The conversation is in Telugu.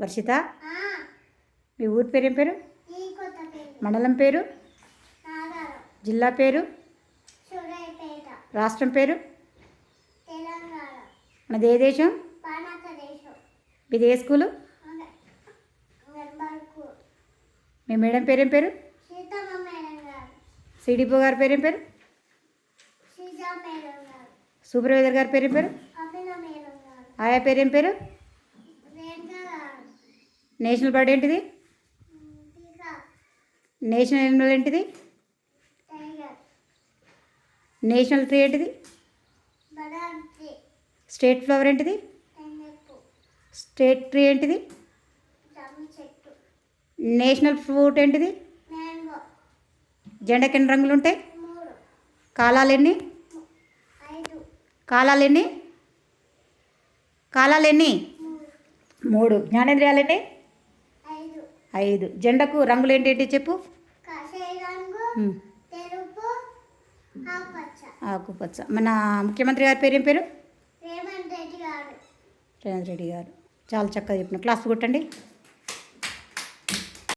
వర్షిత, మీ ఊరి పేరు ఏం పేరు? మండలం పేరు? జిల్లా పేరు? రాష్ట్రం పేరు? మనది ఏ దేశం? మీది ఏ స్కూలు? మీ మేడం పేరు ఏం పేరు? సిడిపో గారి పేరు ఏం పేరు? సూపర్వైజర్ గారి పేరు ఏం పేరు? ఆయా పేరు ఏం పేరు? నేషనల్ బర్డ్ ఏంటిది? నేషనల్ యానిమల్ ఏంటిది? నేషనల్ ట్రీ ఏంటిది? స్టేట్ ఫ్లవర్ ఏంటిది? స్టేట్ ట్రీ ఏంటిది? నేషనల్ ఫ్రూట్ ఏంటిది? జెండాకి ఎన్ని రంగులు ఉంటాయి? కాలాలు ఎన్ని? కాలాలు ఎన్ని? కాలాలు ఎన్ని? 3. జ్ఞానేంద్రియాలు ఎన్ని? 5. జెండాకు రంగులు ఏంటి చెప్పు. ఆకుపచ్చ. మన ముఖ్యమంత్రి గారి పేరు ఏం పేరు? రేవంత్ రెడ్డి గారు. చాలా చక్కగా చెప్పిన. క్లాస్ కొట్టండి.